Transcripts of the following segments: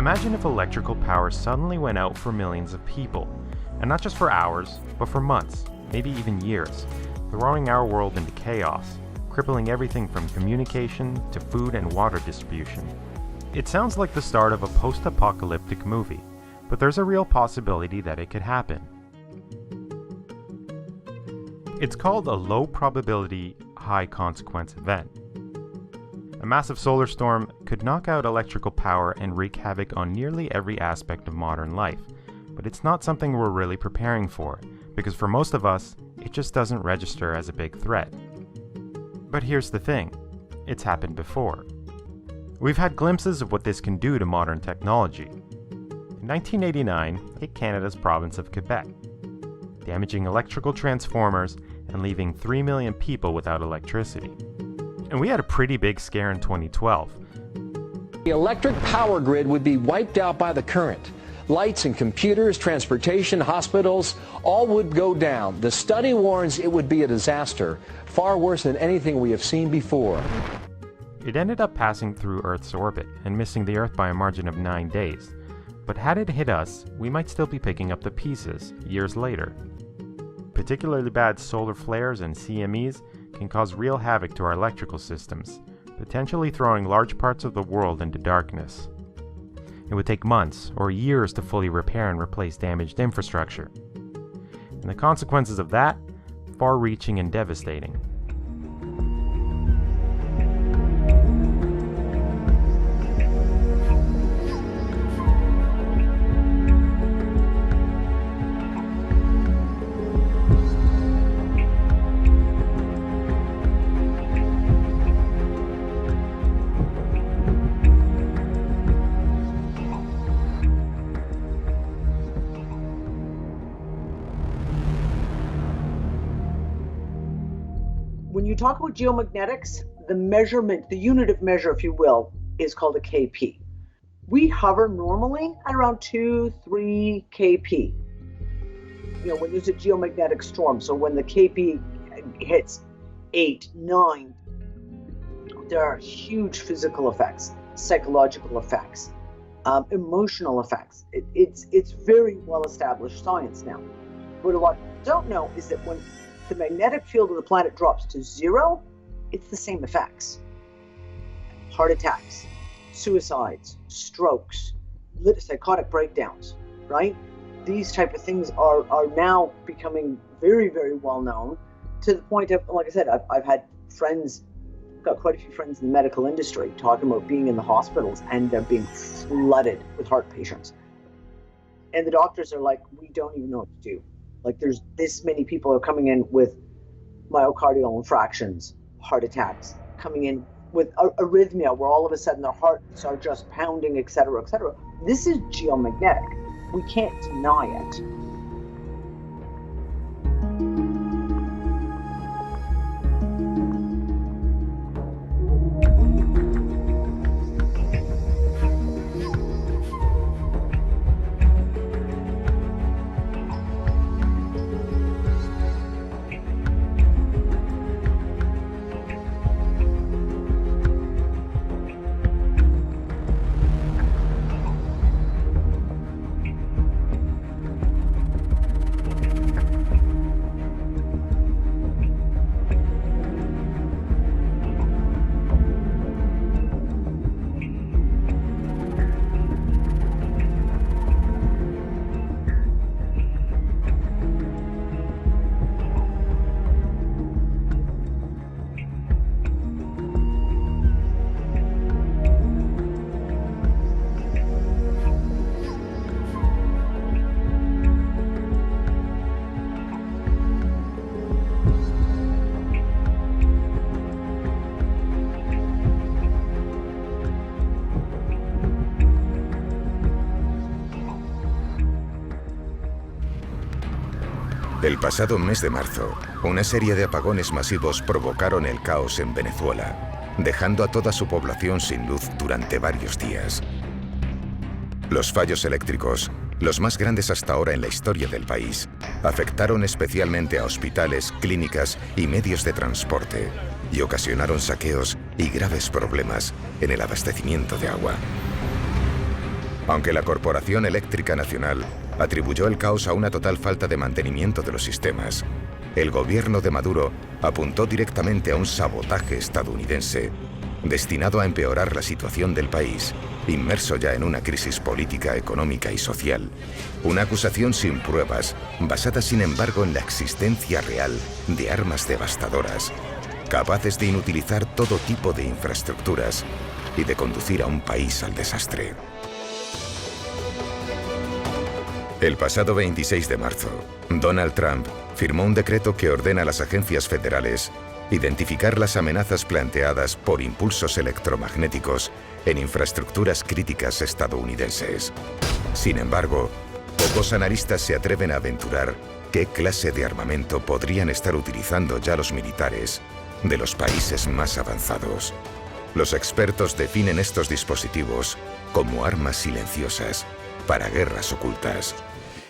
Imagine if electrical power suddenly went out for millions of people, and not just for hours, but for months, maybe even years, throwing our world into chaos, crippling everything from communication to food and water distribution. It sounds like the start of a post-apocalyptic movie, but there's a real possibility that it could happen. It's called a low probability, high consequence event. A massive solar storm could knock out electrical power and wreak havoc on nearly every aspect of modern life, but it's not something we're really preparing for, because for most of us, it just doesn't register as a big threat. But here's the thing, it's happened before. We've had glimpses of what this can do to modern technology. In 1989, hit Canada's province of Quebec, damaging electrical transformers and leaving 3 million people without electricity. And we had a pretty big scare in 2012. The electric power grid would be wiped out by the current. Lights and computers, transportation, hospitals, all would go down. The study warns it would be a disaster, far worse than anything we have seen before. It ended up passing through Earth's orbit and missing the Earth by a margin of 9 days. But had it hit us, we might still be picking up the pieces years later. Particularly bad solar flares and CMEs can cause real havoc to our electrical systems, potentially throwing large parts of the world into darkness. It would take months or years to fully repair and replace damaged infrastructure. And the consequences of that, far-reaching and devastating. When you talk about geomagnetics, the measurement, the unit of measure, if you will, is called a kp. We hover normally at around 2-3 kp. You know, when there's a geomagnetic storm, so when the kp hits 8, 9, there are huge physical effects, psychological effects, emotional effects. It's very well-established science now. But what we don't know is that when the magnetic field of the planet drops to 0, it's the same effects. Heart attacks, suicides, strokes, psychotic breakdowns, right? These type of things are now becoming very, very well known, to the point of, like I said, I've had friends, got quite a few friends in the medical industry talking about being in the hospitals and they're being flooded with heart patients. And the doctors are like, we don't even know what to do. Like, there's this many people are coming in with myocardial infractions, heart attacks, coming in with arrhythmia, where all of a sudden their hearts are just pounding, et cetera, et cetera. This is geomagnetic. We can't deny it. El pasado mes de marzo, una serie de apagones masivos provocaron el caos en Venezuela, dejando a toda su población sin luz durante varios días. Los fallos eléctricos, los más grandes hasta ahora en la historia del país, afectaron especialmente a hospitales, clínicas y medios de transporte, y ocasionaron saqueos y graves problemas en el abastecimiento de agua. Aunque la Corporación Eléctrica Nacional atribuyó el caos a una total falta de mantenimiento de los sistemas, el gobierno de Maduro apuntó directamente a un sabotaje estadounidense destinado a empeorar la situación del país, inmerso ya en una crisis política, económica y social. Una acusación sin pruebas, basada sin embargo en la existencia real de armas devastadoras, capaces de inutilizar todo tipo de infraestructuras y de conducir a un país al desastre. El pasado 26 de marzo, Donald Trump firmó un decreto que ordena a las agencias federales identificar las amenazas planteadas por impulsos electromagnéticos en infraestructuras críticas estadounidenses. Sin embargo, pocos analistas se atreven a aventurar qué clase de armamento podrían estar utilizando ya los militares de los países más avanzados. Los expertos definen estos dispositivos como armas silenciosas para guerras ocultas.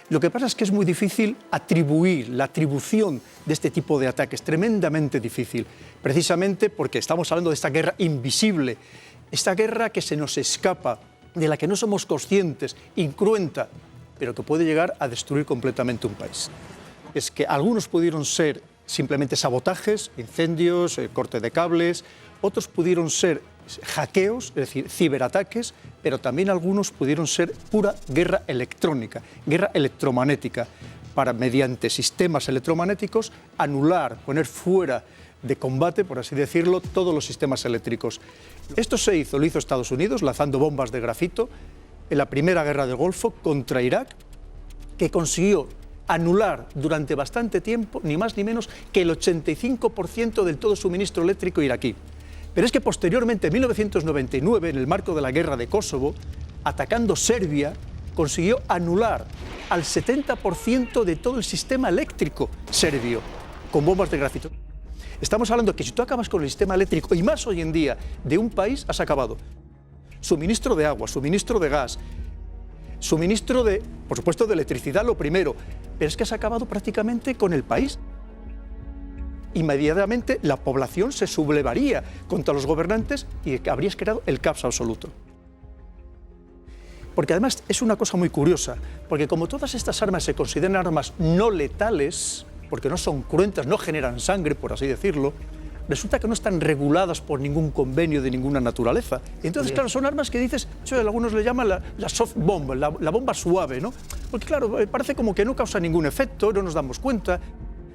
Lo que pasa es que es muy difícil atribuir la atribución de este tipo de ataques, tremendamente difícil, precisamente porque estamos hablando de esta guerra invisible, esta guerra que se nos escapa, de la que no somos conscientes, incruenta, pero que puede llegar a destruir completamente un país. Es que algunos pudieron ser simplemente sabotajes, incendios, corte de cables, otros pudieron ser hackeos, es decir, ciberataques, pero también algunos pudieron ser pura guerra electrónica, guerra electromagnética, para mediante sistemas electromagnéticos anular, poner fuera de combate, por así decirlo, todos los sistemas eléctricos. Esto lo hizo Estados Unidos lanzando bombas de grafito en la primera guerra del Golfo contra Irak, que consiguió anular durante bastante tiempo, ni más ni menos, que el 85% del todo suministro eléctrico iraquí. Pero es que posteriormente, en 1999, en el marco de la guerra de Kosovo, atacando Serbia, consiguió anular al 70% de todo el sistema eléctrico serbio con bombas de grafito. Estamos hablando de que si tú acabas con el sistema eléctrico, y más hoy en día, de un país, has acabado. Suministro de agua, suministro de gas, suministro de, por supuesto, de electricidad, lo primero, pero es que has acabado prácticamente con el país. Inmediatamente la población se sublevaría contra los gobernantes y habrías creado el caos absoluto. Porque además es una cosa muy curiosa, porque como todas estas armas se consideran armas no letales, porque no son cruentas, no generan sangre, por así decirlo, resulta que no están reguladas por ningún convenio de ninguna naturaleza. Entonces, claro, son armas que dices, algunos le llaman la soft bomb, la bomba suave, ¿no? Porque claro, parece como que no causa ningún efecto, no nos damos cuenta,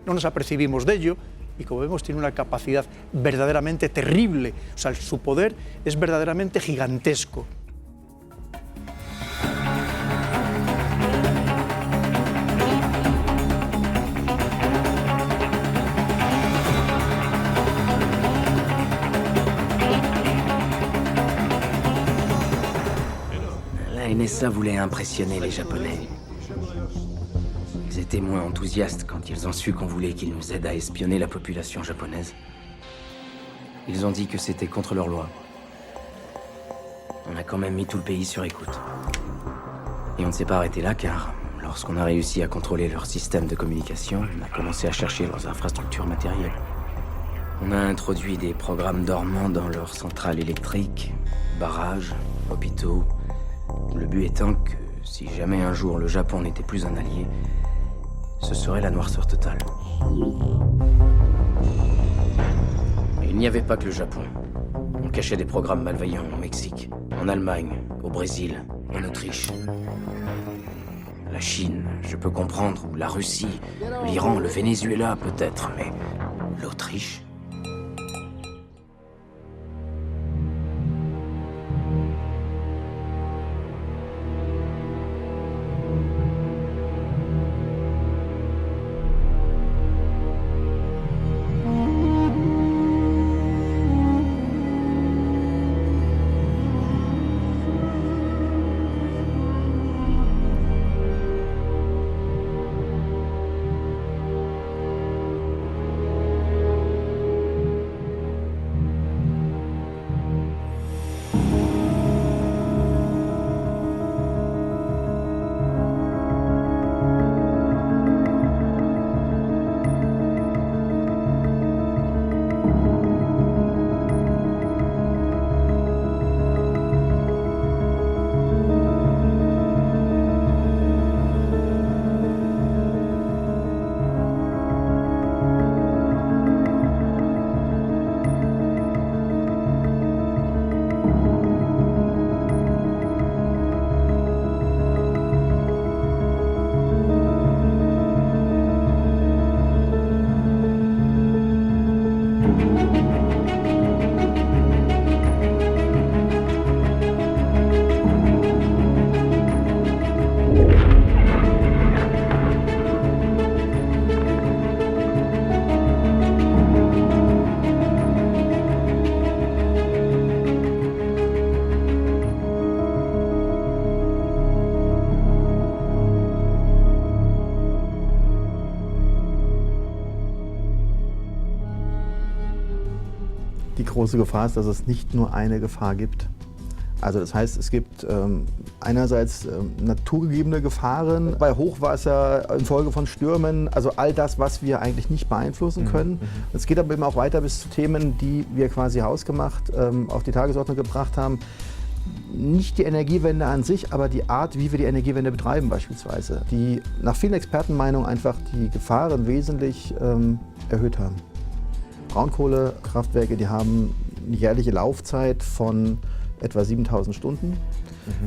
no nos apercibimos de ello. Y como vemos, tiene una capacidad verdaderamente terrible. O sea, su poder es verdaderamente gigantesco. La NSA voulait impressionner les Japonais. Ils étaient moins enthousiastes quand ils ont su qu'on voulait qu'ils nous aident à espionner la population japonaise. Ils ont dit que c'était contre leur loi. On a quand même mis tout le pays sur écoute. Et on ne s'est pas arrêté là car, lorsqu'on a réussi à contrôler leur système de communication, on a commencé à chercher leurs infrastructures matérielles. On a introduit des programmes dormants dans leurs centrales électriques, barrages, hôpitaux. Le but étant que, si jamais un jour le Japon n'était plus un allié, ce serait la noirceur totale. Et il n'y avait pas que le Japon. On cachait des programmes malveillants au Mexique, en Allemagne, au Brésil, en Autriche. La Chine, je peux comprendre, ou la Russie, l'Iran, le Venezuela peut-être, mais l'Autriche ? Die große Gefahr ist, dass es nicht nur eine Gefahr gibt. Also das heißt, es gibt einerseits naturgegebene Gefahren bei Hochwasser, infolge von Stürmen, also all das, was wir eigentlich nicht beeinflussen können. Es geht aber eben auch weiter bis zu Themen, die wir quasi hausgemacht auf die Tagesordnung gebracht haben. Nicht die Energiewende an sich, aber die Art, wie wir die Energiewende betreiben beispielsweise, die nach vielen Expertenmeinungen einfach die Gefahren wesentlich erhöht haben. Braunkohlekraftwerke, die haben eine jährliche Laufzeit von etwa 7.000 Stunden.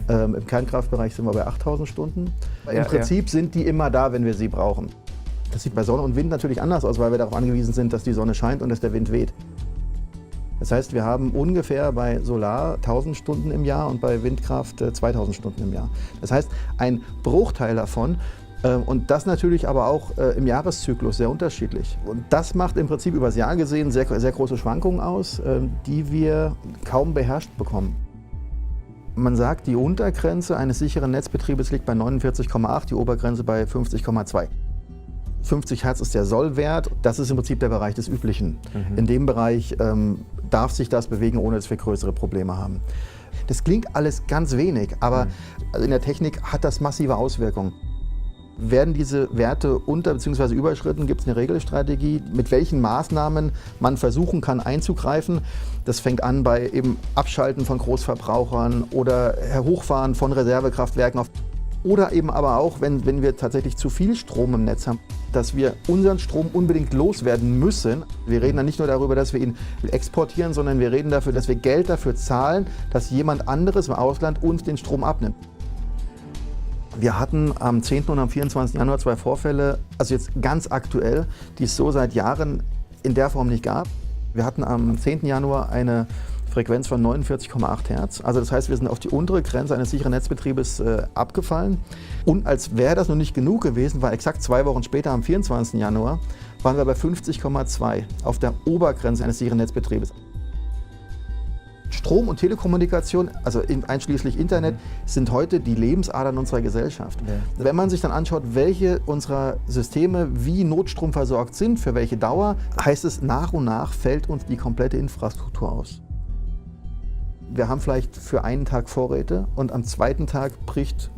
Im Kernkraftbereich sind wir bei 8.000 Stunden. Im Prinzip sind die immer da, wenn wir sie brauchen. Das sieht bei Sonne und Wind natürlich anders aus, weil wir darauf angewiesen sind, dass die Sonne scheint und dass der Wind weht. Das heißt, wir haben ungefähr bei Solar 1.000 Stunden im Jahr und bei Windkraft 2.000 Stunden im Jahr. Das heißt, ein Bruchteil davon. Und das natürlich aber auch im Jahreszyklus sehr unterschiedlich. Und das macht im Prinzip übers Jahr gesehen sehr, sehr große Schwankungen aus, die wir kaum beherrscht bekommen. Man sagt, die Untergrenze eines sicheren Netzbetriebes liegt bei 49,8, die Obergrenze bei 50,2. 50 Hertz ist der Sollwert, das ist im Prinzip der Bereich des Üblichen. In dem Bereich darf sich das bewegen, ohne dass wir größere Probleme haben. Das klingt alles ganz wenig, aber in der Technik hat das massive Auswirkungen. Werden diese Werte unter- bzw. überschritten, gibt es eine Regelstrategie, mit welchen Maßnahmen man versuchen kann einzugreifen. Das fängt an bei eben Abschalten von Großverbrauchern oder Hochfahren von Reservekraftwerken auf. Oder eben aber auch, wenn wir tatsächlich zu viel Strom im Netz haben, dass wir unseren Strom unbedingt loswerden müssen. Wir reden dann nicht nur darüber, dass wir ihn exportieren, sondern wir reden dafür, dass wir Geld dafür zahlen, dass jemand anderes im Ausland uns den Strom abnimmt. Wir hatten am 10. und am 24. Januar 2 Vorfälle, also jetzt ganz aktuell, die es so seit Jahren in der Form nicht gab. Wir hatten am 10. Januar eine Frequenz von 49,8 Hertz. Also das heißt, wir sind auf die untere Grenze eines sicheren Netzbetriebes abgefallen. Und als wäre das noch nicht genug gewesen, war exakt 2 Wochen später, am 24. Januar, waren wir bei 50,2 auf der Obergrenze eines sicheren Netzbetriebes. Strom und Telekommunikation, also einschließlich Internet, sind heute die Lebensadern unserer Gesellschaft. Ja. Wenn man sich dann anschaut, welche unserer Systeme wie notstromversorgt sind, für welche Dauer, heißt es, nach und nach fällt uns die komplette Infrastruktur aus. Wir haben vielleicht für einen Tag Vorräte und am zweiten Tag bricht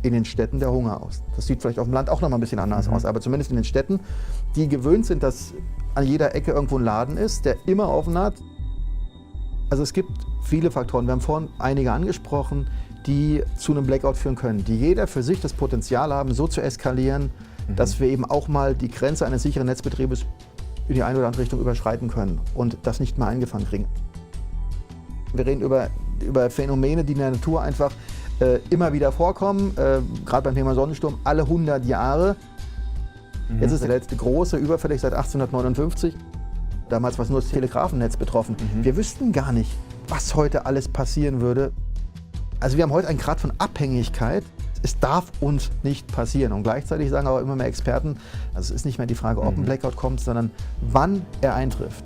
in den Städten der Hunger aus. Das sieht vielleicht auf dem Land auch noch mal ein bisschen anders aus, aber zumindest in den Städten, die gewöhnt sind, dass an jeder Ecke irgendwo ein Laden ist, der immer offen hat. Also es gibt viele Faktoren, wir haben vorhin einige angesprochen, die zu einem Blackout führen können, die jeder für sich das Potenzial haben, so zu eskalieren, dass wir eben auch mal die Grenze eines sicheren Netzbetriebes in die eine oder andere Richtung überschreiten können und das nicht mal eingefangen kriegen. Wir reden über Phänomene, die in der Natur einfach immer wieder vorkommen, gerade beim Thema Sonnensturm, alle 100 Jahre. Jetzt ist der letzte große überfällig seit 1859. Damals war es nur das Telegrafennetz betroffen. Wir wüssten gar nicht, was heute alles passieren würde. Also wir haben heute einen Grad von Abhängigkeit. Es darf uns nicht passieren. Und gleichzeitig sagen aber immer mehr Experten, also es ist nicht mehr die Frage, ob ein Blackout kommt, sondern wann er eintrifft.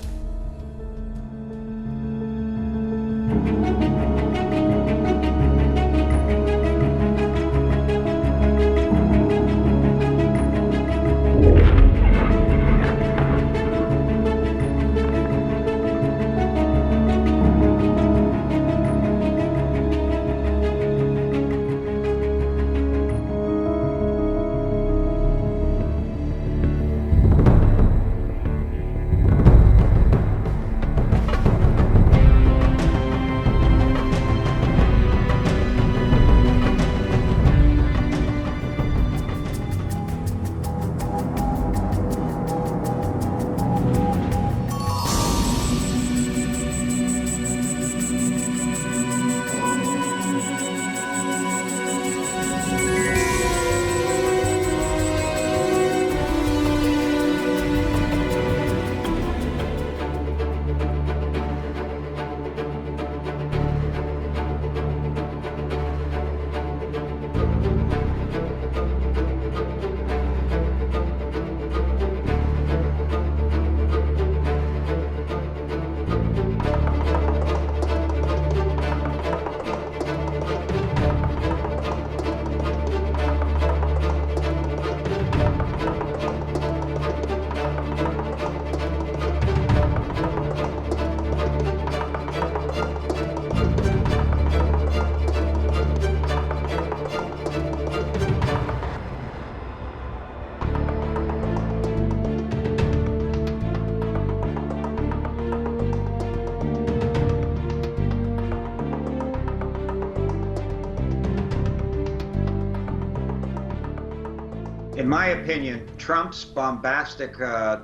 In my opinion, Trump's bombastic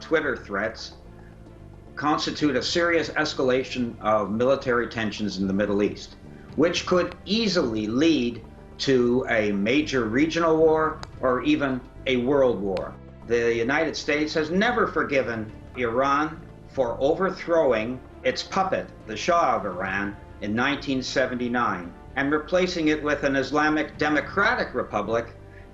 Twitter threats constitute a serious escalation of military tensions in the Middle East, which could easily lead to a major regional war or even a world war. The United States has never forgiven Iran for overthrowing its puppet, the Shah of Iran, in 1979, and replacing it with an Islamic Democratic Republic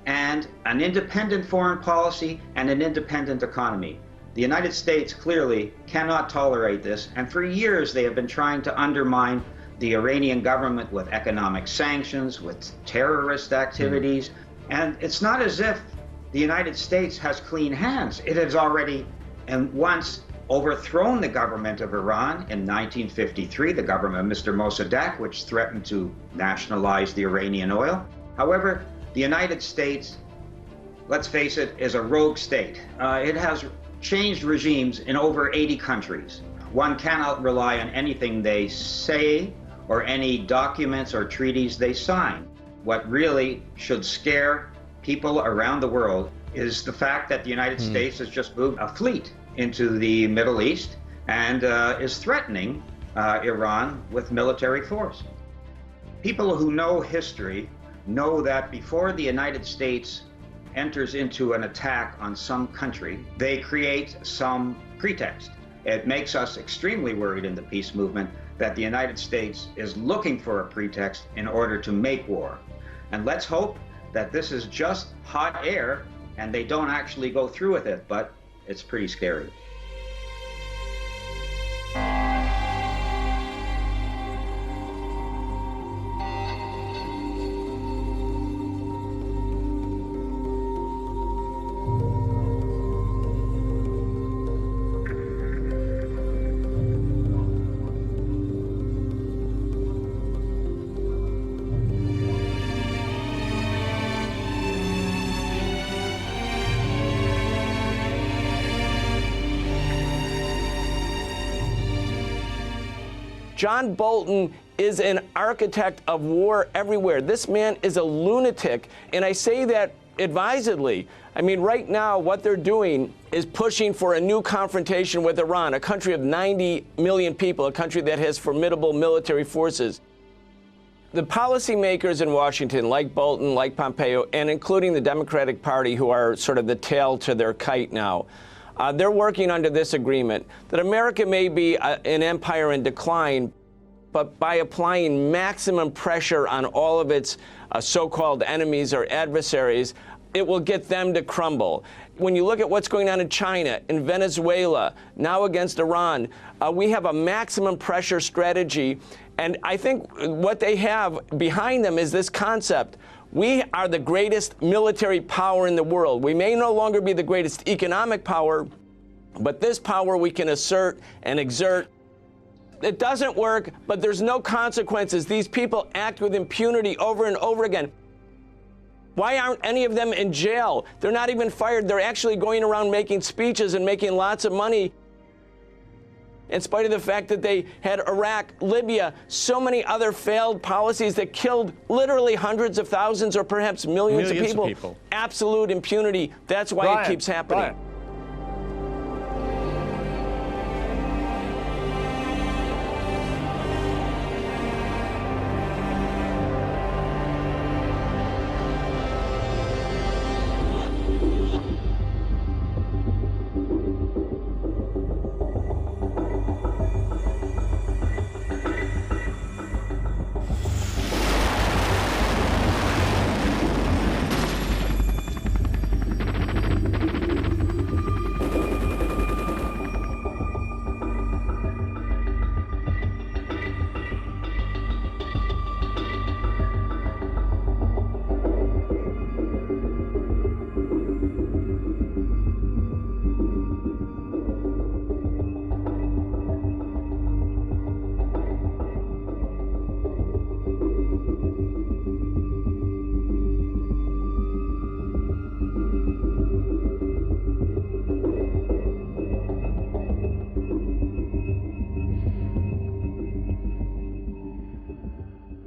and an independent foreign policy and an independent economy. The United States clearly cannot tolerate this, and for years they have been trying to undermine the Iranian government with economic sanctions, with terrorist activities, and it's not as if the United States has clean hands. It has already and once overthrown the government of Iran in 1953, the government of Mr. Mossadegh, which threatened to nationalize the Iranian oil. However, the United States, let's face it, is a rogue state. It has changed regimes in over 80 countries. One cannot rely on anything they say or any documents or treaties they sign. What really should scare people around the world is the fact that the United States has just moved a fleet into the Middle East and is threatening Iran with military force. People who know history know that before the United States enters into an attack on some country, they create some pretext. It makes us extremely worried in the peace movement that the United States is looking for a pretext in order to make war. And let's hope that this is just hot air and they don't actually go through with it, but it's pretty scary. John Bolton is an architect of war everywhere. This man is a lunatic, and I say that advisedly. I mean, right now, what they're doing is pushing for a new confrontation with Iran, a country of 90 million people, a country that has formidable military forces. The policymakers in Washington, like Bolton, like Pompeo, and including the Democratic Party, who are sort of the tail to their kite now, they're working under this agreement that America may be an empire in decline, but by applying maximum pressure on all of its so-called enemies or adversaries, it will get them to crumble. When you look at what's going on in China, in Venezuela, now against Iran, we have a maximum pressure strategy. And I think what they have behind them is this concept. We are the greatest military power in the world. We may no longer be the greatest economic power, but this power we can assert and exert. It doesn't work, but there's no consequences. These people act with impunity over and over again. Why aren't any of them in jail? They're not even fired. They're actually going around making speeches and making lots of money. In spite of the fact that they had Iraq, Libya, so many other failed policies that killed literally hundreds of thousands or perhaps millions of people. Absolute impunity. That's why it keeps happening.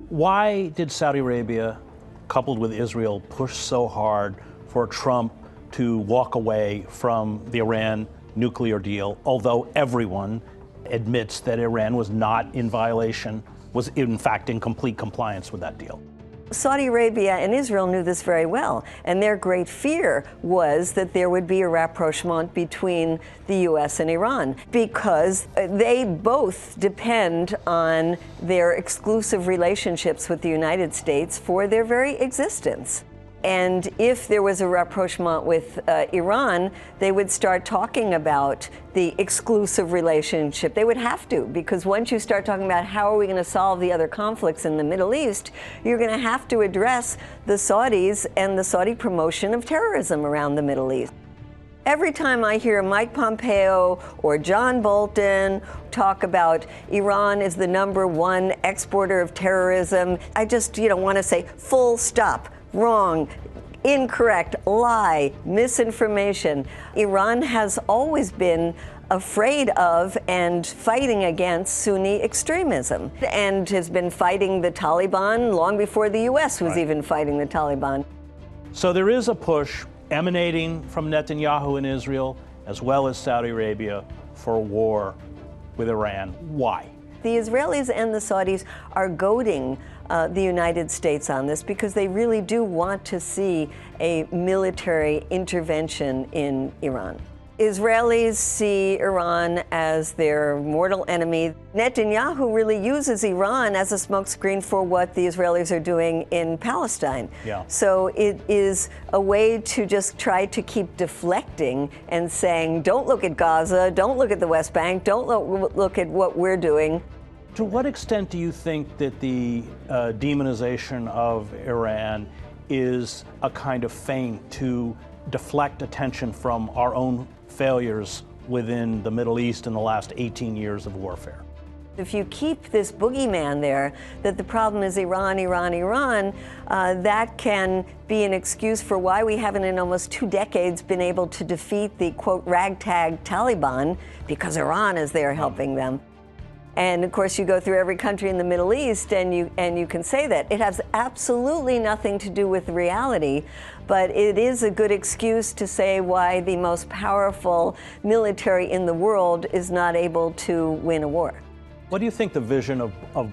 Why did Saudi Arabia, coupled with Israel, push so hard for Trump to walk away from the Iran nuclear deal, although everyone admits that Iran was not in violation, was in fact in complete compliance with that deal. Saudi Arabia and Israel knew this very well, and their great fear was that there would be a rapprochement between the U.S. and Iran, because they both depend on their exclusive relationships with the United States for their very existence. And if there was a rapprochement with Iran, they would start talking about the exclusive relationship. They would have to, because once you start talking about how are we going to solve the other conflicts in the Middle East, you're going to have to address the Saudis and the Saudi promotion of terrorism around the Middle East. Every time I hear Mike Pompeo or John Bolton talk about Iran is the #1 exporter of terrorism, I just, want to say full stop. Wrong, incorrect, lie, misinformation. Iran has always been afraid of and fighting against Sunni extremism, and has been fighting the Taliban long before the U.S. was even fighting the Taliban. So there is a push emanating from Netanyahu in Israel, as well as Saudi Arabia, for a war with Iran. Why? The Israelis and the Saudis are goading the United States on this because they really do want to see a military intervention in Iran. Israelis see Iran as their mortal enemy. Netanyahu really uses Iran as a smokescreen for what the Israelis are doing in Palestine. Yeah. So it is a way to just try to keep deflecting and saying, don't look at Gaza, don't look at the West Bank, don't look at what we're doing. To what extent do you think that the demonization of Iran is a kind of feint to deflect attention from our own failures within the Middle East in the last 18 years of warfare? If you keep this boogeyman there, that the problem is Iran, Iran, Iran, that can be an excuse for why we haven't in almost 2 decades been able to defeat the, quote, ragtag Taliban, because Iran is there helping them. And of course, you go through every country in the Middle East and you can say that. It has absolutely nothing to do with reality, but it is a good excuse to say why the most powerful military in the world is not able to win a war. What do you think the vision of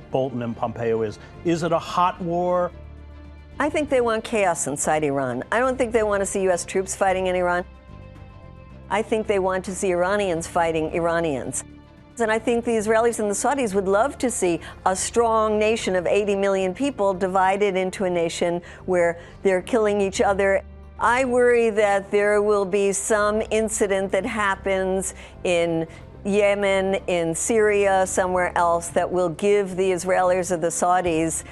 Bolton and Pompeo is? Is it a hot war? I think they want chaos inside Iran. I don't think they want to see U.S. troops fighting in Iran. I think they want to see Iranians fighting Iranians. And I think the Israelis and the Saudis would love to see a strong nation of 80 million people divided into a nation where they're killing each other. I worry that there will be some incident that happens in Yemen, in Syria, somewhere else, that will give the Israelis or the Saudis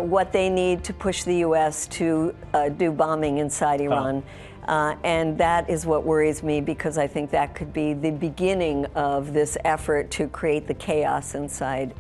what they need to push the U.S. to do bombing inside Iran. And that is what worries me, because I think that could be the beginning of this effort to create the chaos inside.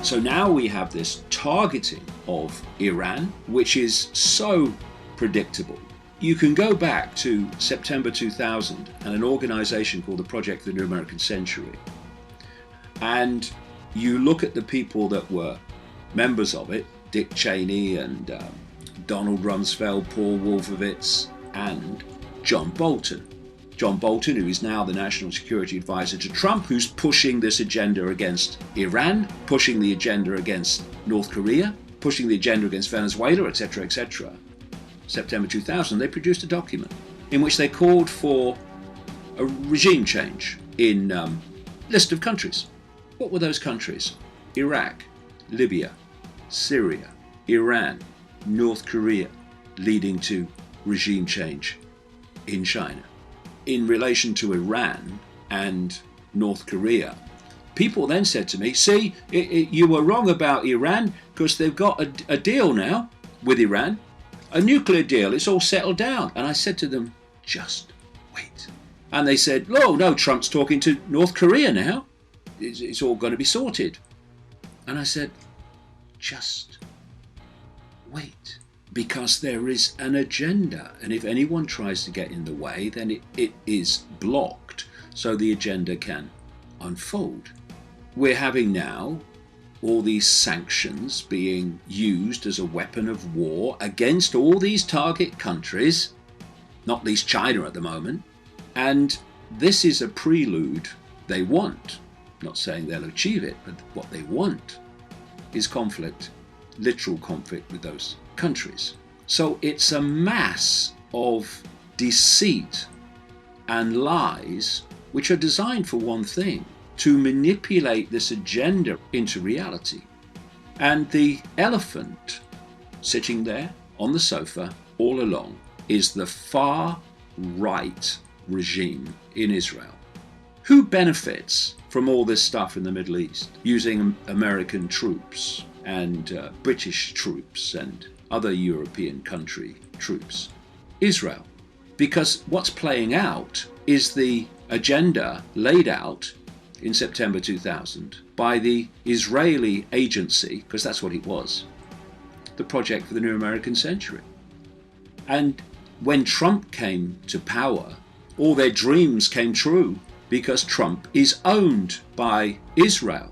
So now we have this targeting of Iran, which is so predictable. You can go back to September 2000 and an organization called the Project for the New American Century. And you look at the people that were members of it, Dick Cheney and Donald Rumsfeld, Paul Wolfowitz, and John Bolton. John Bolton, who is now the National Security Advisor to Trump, who's pushing this agenda against Iran, pushing the agenda against North Korea, pushing the agenda against Venezuela, etc., etc. September 2000, they produced a document in which they called for a regime change in a list of countries. What were those countries? Iraq, Libya, Syria, Iran, North Korea, leading to regime change in China. in relation to Iran and North Korea, people then said to me, see, you were wrong about Iran because they've got a deal now with Iran, a nuclear deal, it's all settled down. And I said to them, just wait. And they said, oh, no, Trump's talking to North Korea now. It's all going to be sorted. And I said, just wait. Because there is an agenda. And if anyone tries to get in the way, then it is blocked so the agenda can unfold. We're having now all these sanctions being used as a weapon of war against all these target countries, not least China at the moment. And this is a prelude they want. I'm not saying they'll achieve it, but what they want is conflict, literal conflict with those countries. So it's a mass of deceit and lies which are designed for one thing, to manipulate this agenda into reality. And the elephant sitting there on the sofa all along is the far right regime in Israel. Who benefits from all this stuff in the Middle East, using American troops and British troops and other European country troops? Israel. Because what's playing out is the agenda laid out in September 2000 by the Israeli agency, because that's what it was, the Project for the New American Century. And when Trump came to power, all their dreams came true because Trump is owned by Israel.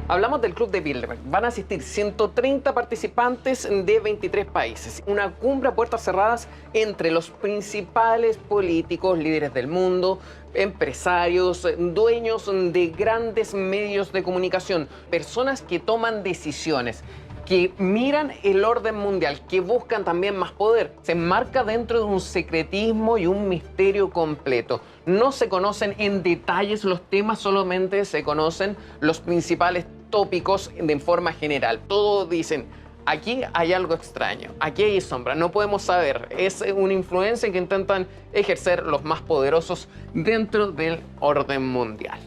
Hablamos del Club de Bilderberg. Van a asistir 130 participantes de 23 países. Una cumbre a puertas cerradas entre los principales políticos, líderes del mundo, empresarios, dueños de grandes medios de comunicación, personas que toman decisiones, que miran el orden mundial, que buscan también más poder. Se enmarca dentro de un secretismo y un misterio completo. No se conocen en detalles los temas, solamente se conocen los principales tópicos de forma general. Todos dicen, aquí hay algo extraño, aquí hay sombra, no podemos saber. Es una influencia que intentan ejercer los más poderosos dentro del orden mundial.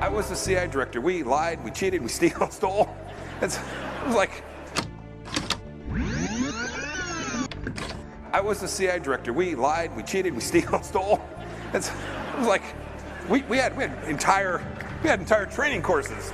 I was the CIA director. We lied, we cheated, we stole. It was like, I was the CIA director. We lied, we cheated, we stole. It was like, we had entire training courses.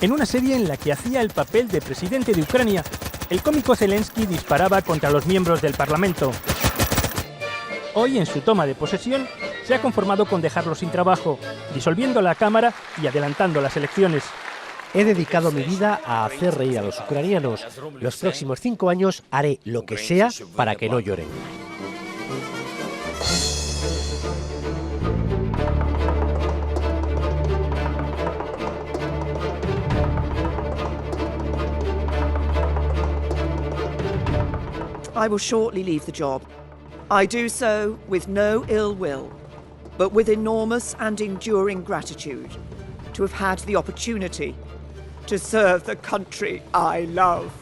En una serie en la que hacía el papel de presidente de Ucrania, el cómico Zelensky disparaba contra los miembros del Parlamento. Hoy, en su toma de posesión, se ha conformado con dejarlo sin trabajo, disolviendo la Cámara y adelantando las elecciones. He dedicado mi vida a hacer reír a los ucranianos. Los próximos 5 años haré lo que sea para que no lloren. I will shortly leave the job. I do so with no ill will, but with enormous and enduring gratitude to have had the opportunity to serve the country I love.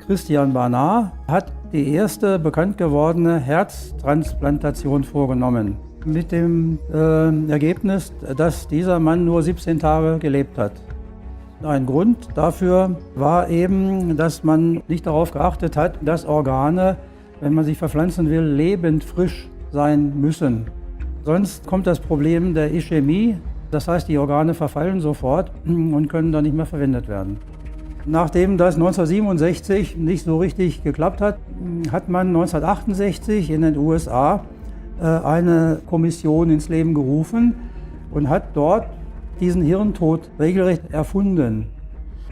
Christian Barnard hat die erste bekannt gewordene Herztransplantation vorgenommen. Mit dem Ergebnis, dass dieser Mann nur 17 Tage gelebt hat. Ein Grund dafür war eben, dass man nicht darauf geachtet hat, dass Organe, wenn man sich verpflanzen will, lebend frisch sein müssen. Sonst kommt das Problem der Ischämie, das heißt, die Organe verfallen sofort und können dann nicht mehr verwendet werden. Nachdem das 1967 nicht so richtig geklappt hat, hat man 1968 in den USA eine Kommission ins Leben gerufen und hat dort diesen Hirntod regelrecht erfunden.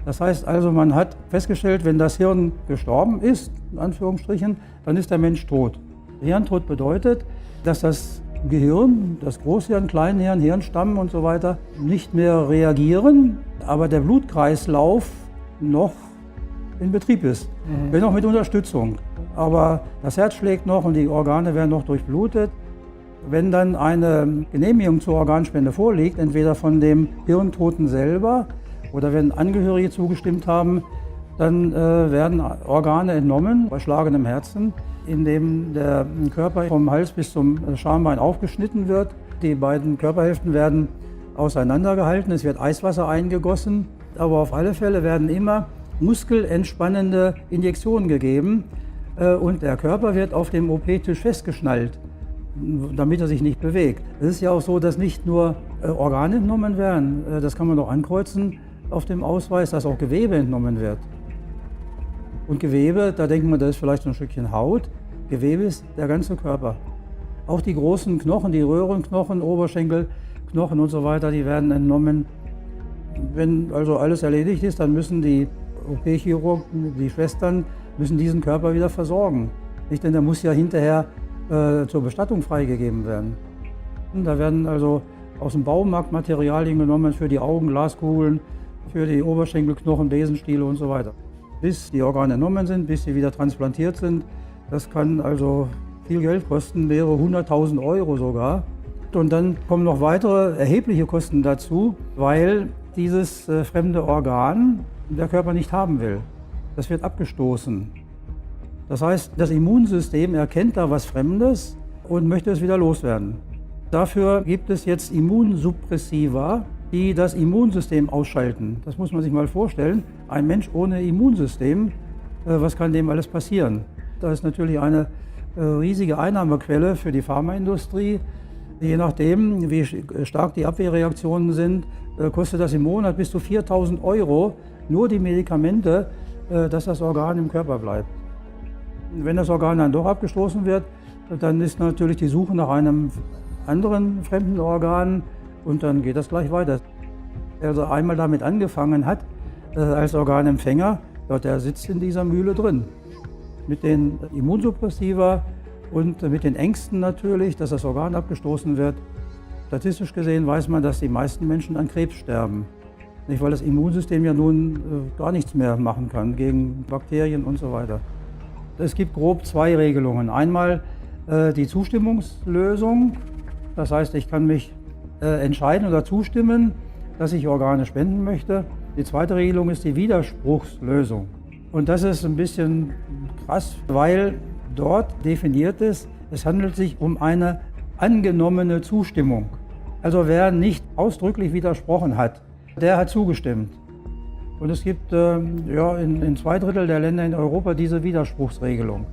Das heißt also, man hat festgestellt, wenn das Hirn gestorben ist, in Anführungsstrichen, dann ist der Mensch tot. Hirntod bedeutet, dass das Gehirn, das Großhirn, Kleinhirn, Hirnstamm und so weiter nicht mehr reagieren, aber der Blutkreislauf noch in Betrieb ist, wenn auch mit Unterstützung. Aber das Herz schlägt noch und die Organe werden noch durchblutet. Wenn dann eine Genehmigung zur Organspende vorliegt, entweder von dem Hirntoten selber oder wenn Angehörige zugestimmt haben, Dann werden Organe entnommen bei schlagendem Herzen, indem der Körper vom Hals bis zum Schambein aufgeschnitten wird. Die beiden Körperhälften werden auseinandergehalten, es wird Eiswasser eingegossen, aber auf alle Fälle werden immer muskelentspannende Injektionen gegeben und der Körper wird auf dem OP-Tisch festgeschnallt, damit er sich nicht bewegt. Es ist ja auch so, dass nicht nur Organe entnommen werden, das kann man auch ankreuzen auf dem Ausweis, dass auch Gewebe entnommen wird. Und Gewebe, da denkt man, das ist vielleicht so ein Stückchen Haut. Gewebe ist der ganze Körper. Auch die großen Knochen, die Röhrenknochen, Oberschenkelknochen und so weiter, die werden entnommen. Wenn also alles erledigt ist, dann müssen die OP-Chirurgen, die Schwestern, müssen diesen Körper wieder versorgen. Nicht, denn der muss ja hinterher zur Bestattung freigegeben werden. Und da werden also aus dem Baumarkt Materialien genommen für die Augen, Glaskugeln, für die Oberschenkelknochen, Besenstiele und so weiter. Bis die Organe entnommen sind, bis sie wieder transplantiert sind. Das kann also viel Geld kosten, mehrere 100.000 Euro sogar. Und dann kommen noch weitere erhebliche Kosten dazu, weil dieses fremde Organ der Körper nicht haben will. Das wird abgestoßen. Das heißt, das Immunsystem erkennt da was Fremdes und möchte es wieder loswerden. Dafür gibt es jetzt Immunsuppressiva, die das Immunsystem ausschalten. Das muss man sich mal vorstellen. Ein Mensch ohne Immunsystem, was kann dem alles passieren? Das ist natürlich eine riesige Einnahmequelle für die Pharmaindustrie. Je nachdem, wie stark die Abwehrreaktionen sind, kostet das im Monat bis zu 4.000 Euro nur die Medikamente, dass das Organ im Körper bleibt. Wenn das Organ dann doch abgestoßen wird, dann ist natürlich die Suche nach einem anderen fremden Organ und dann geht das gleich weiter. Wer also einmal damit angefangen hat, als Organempfänger, ja, der sitzt in dieser Mühle drin. Mit den Immunsuppressiva und mit den Ängsten natürlich, dass das Organ abgestoßen wird. Statistisch gesehen weiß man, dass die meisten Menschen an Krebs sterben. Nicht, weil das Immunsystem ja nun gar nichts mehr machen kann gegen Bakterien und so weiter. Es gibt grob zwei Regelungen. Einmal die Zustimmungslösung. Das heißt, ich kann mich entscheiden oder zustimmen, dass ich Organe spenden möchte. Die zweite Regelung ist die Widerspruchslösung. Und das ist ein bisschen krass, weil dort definiert ist, es handelt sich um eine angenommene Zustimmung. Also wer nicht ausdrücklich widersprochen hat, der hat zugestimmt. Und es gibt ja, in 2/3 der Länder in Europa diese Widerspruchsregelung.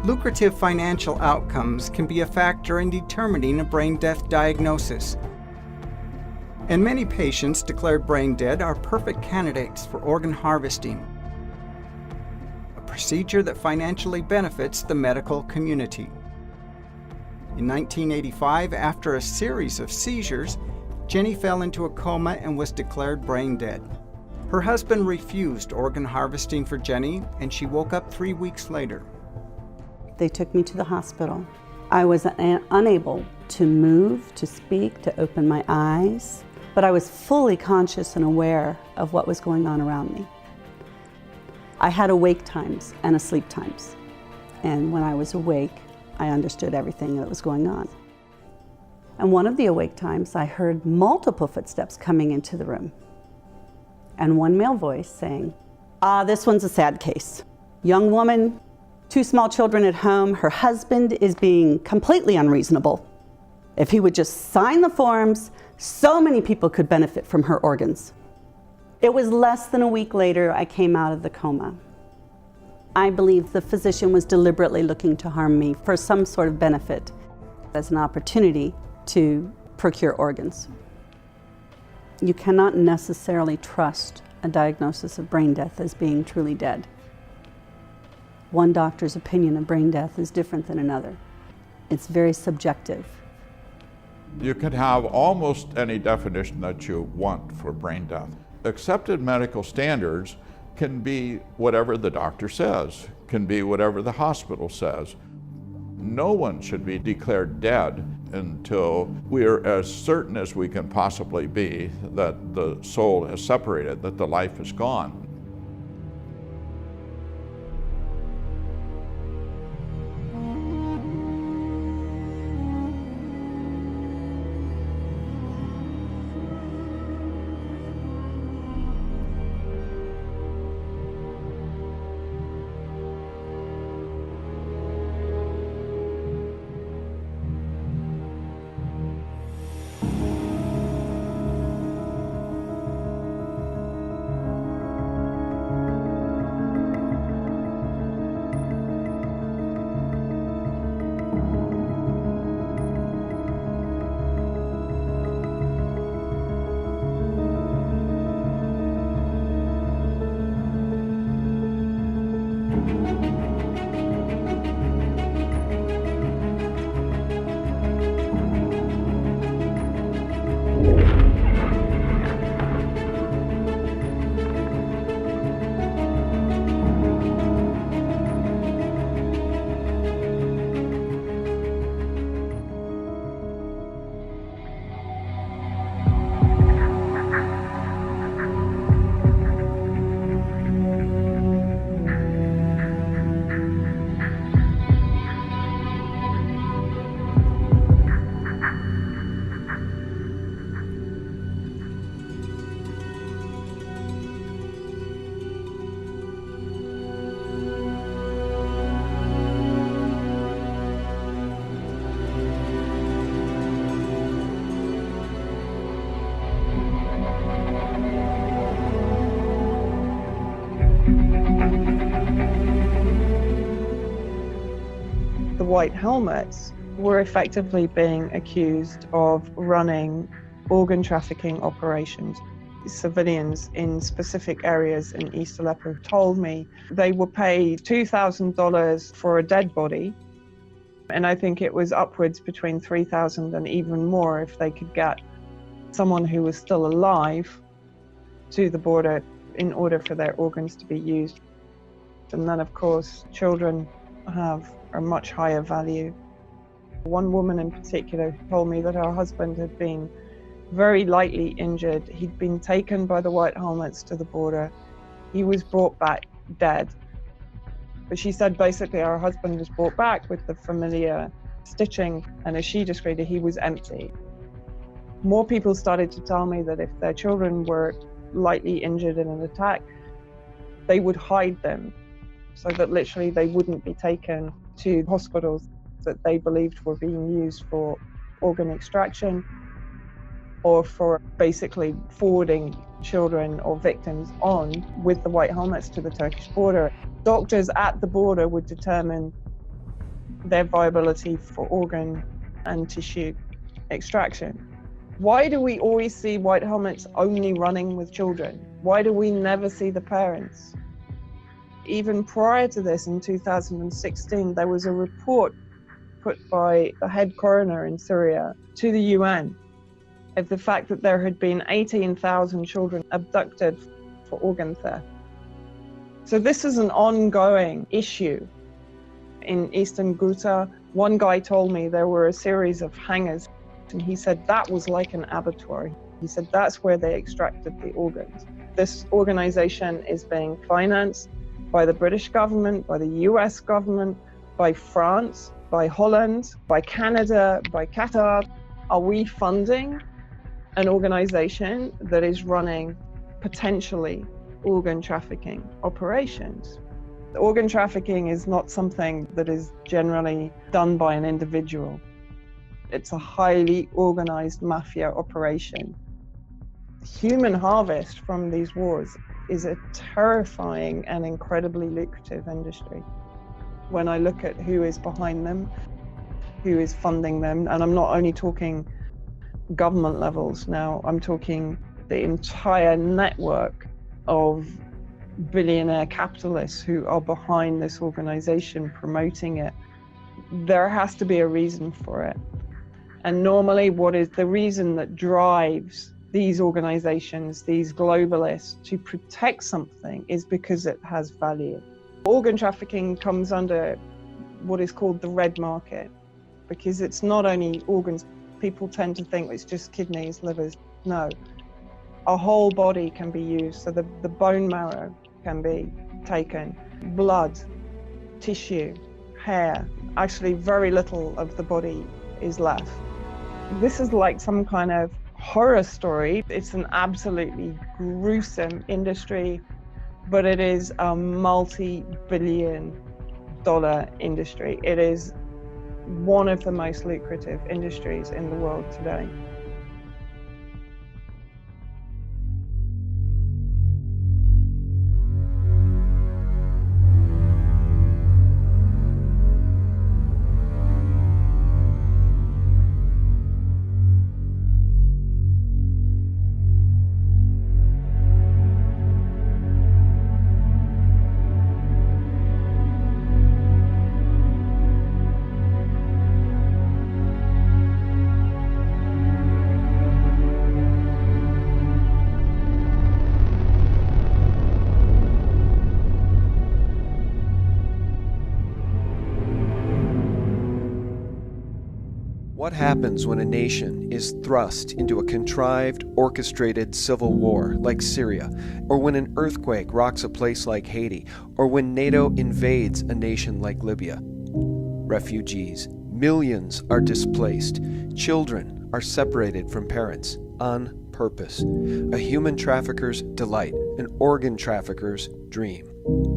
Lucrative financial outcomes can be a factor in determining a brain death diagnosis. And many patients declared brain dead are perfect candidates for organ harvesting, a procedure that financially benefits the medical community. In 1985, after a series of seizures, Jenny fell into a coma and was declared brain dead. Her husband refused organ harvesting for Jenny, and she woke up 3 weeks later. They took me to the hospital. I was unable to move, to speak, to open my eyes, but I was fully conscious and aware of what was going on around me. I had awake times and asleep times. And when I was awake, I understood everything that was going on. And one of the awake times, I heard multiple footsteps coming into the room. And one male voice saying, this one's a sad case. Young woman, 2 small children at home, her husband is being completely unreasonable. If he would just sign the forms, so many people could benefit from her organs. It was less than a week later I came out of the coma. I believe the physician was deliberately looking to harm me for some sort of benefit as an opportunity to procure organs. You cannot necessarily trust a diagnosis of brain death as being truly dead. One doctor's opinion of brain death is different than another. It's very subjective. You can have almost any definition that you want for brain death. Accepted medical standards can be whatever the doctor says, can be whatever the hospital says. No one should be declared dead until we're as certain as we can possibly be that the soul has separated, that the life is gone. The white helmets were effectively being accused of running organ trafficking operations. Civilians in specific areas in East Aleppo told me they were paid $2,000 for a dead body, and I think it was upwards between $3,000 and even more if they could get someone who was still alive to the border in order for their organs to be used. And then, of course, children have a much higher value. One woman in particular told me that her husband had been very lightly injured. He'd been taken by the white helmets to the border. He was brought back dead. But she said basically her husband was brought back with the familiar stitching, and as she described it, he was empty. More people started to tell me that if their children were lightly injured in an attack, they would hide them so that literally they wouldn't be taken to hospitals that they believed were being used for organ extraction or for basically forwarding children or victims on with the white helmets to the Turkish border. Doctors at the border would determine their viability for organ and tissue extraction. Why do we always see white helmets only running with children? Why do we never see the parents? Even prior to this, in 2016, there was a report put by the head coroner in Syria to the UN of the fact that there had been 18,000 children abducted for organ theft. So this is an ongoing issue. In Eastern Ghouta, one guy told me there were a series of hangars, and he said that was like an abattoir. He said that's where they extracted the organs. This organization is being financed by the British government, by the US government, by France, by Holland, by Canada, by Qatar. Are we funding an organization that is running potentially organ trafficking operations? Organ trafficking is not something that is generally done by an individual. It's a highly organized mafia operation. Human harvest from these wars is a terrifying and incredibly lucrative industry. When I look at who is behind them, who is funding them, and I'm not only talking government levels now, I'm talking the entire network of billionaire capitalists who are behind this organization promoting it. There has to be a reason for it. And normally what is the reason that drives these organizations, these globalists, to protect something is because it has value. Organ trafficking comes under what is called the red market, because it's not only organs. People tend to think it's just kidneys, livers. No, our whole body can be used. So the bone marrow can be taken, blood, tissue, hair. Actually, very little of the body is left. This is like some kind of horror story. It's an absolutely gruesome industry, but it is a multi-billion-dollar industry. It is one of the most lucrative industries in the world today. What happens when a nation is thrust into a contrived, orchestrated civil war like Syria, or when an earthquake rocks a place like Haiti, or when NATO invades a nation like Libya? Refugees. Millions are displaced. Children are separated from parents on purpose. A human trafficker's delight, an organ trafficker's dream.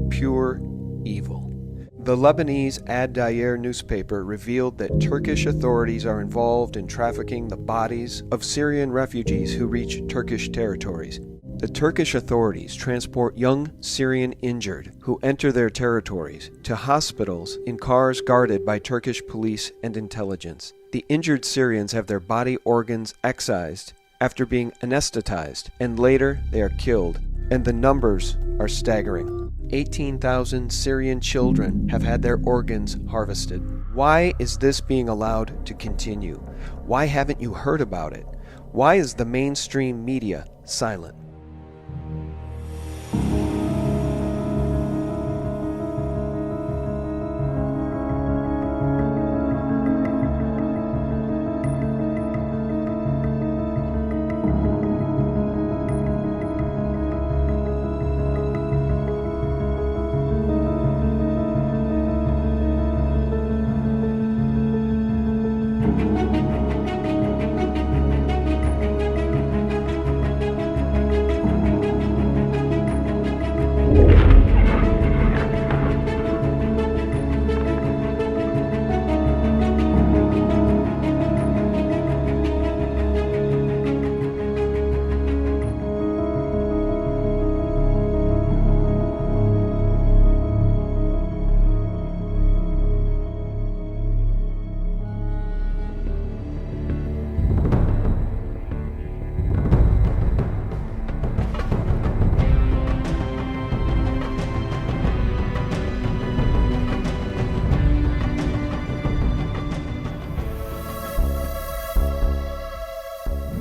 Pure evil. The Lebanese Ad Dayer newspaper revealed that Turkish authorities are involved in trafficking the bodies of Syrian refugees who reach Turkish territories. The Turkish authorities transport young Syrian injured who enter their territories to hospitals in cars guarded by Turkish police and intelligence. The injured Syrians have their body organs excised after being anesthetized, and later they are killed, and the numbers are staggering. 18,000 Syrian children have had their organs harvested. Why is this being allowed to continue? Why haven't you heard about it? Why is the mainstream media silent?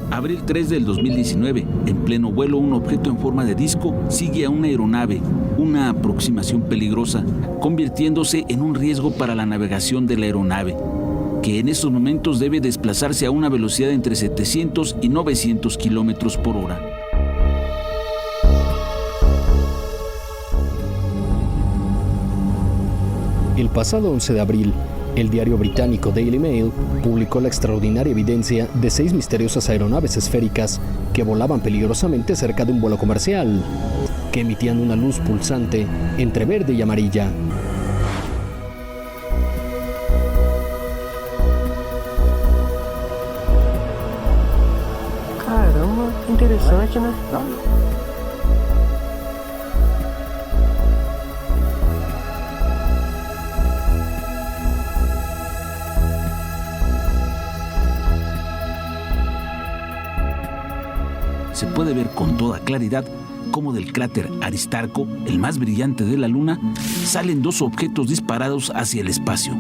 Abril 3 del 2019, en pleno vuelo, un objeto en forma de disco sigue a una aeronave, una aproximación peligrosa, convirtiéndose en un riesgo para la navegación de la aeronave, que en estos momentos debe desplazarse a una velocidad entre 700 y 900 kilómetros por hora. El pasado 11 de abril, el diario británico Daily Mail publicó la extraordinaria evidencia de 6 misteriosas aeronaves esféricas que volaban peligrosamente cerca de un vuelo comercial, que emitían una luz pulsante entre verde y amarilla. Caramba, interessante, né? se puede ver con toda claridad cómo del cráter Aristarco, el más brillante de la Luna, salen dos objetos disparados hacia el espacio.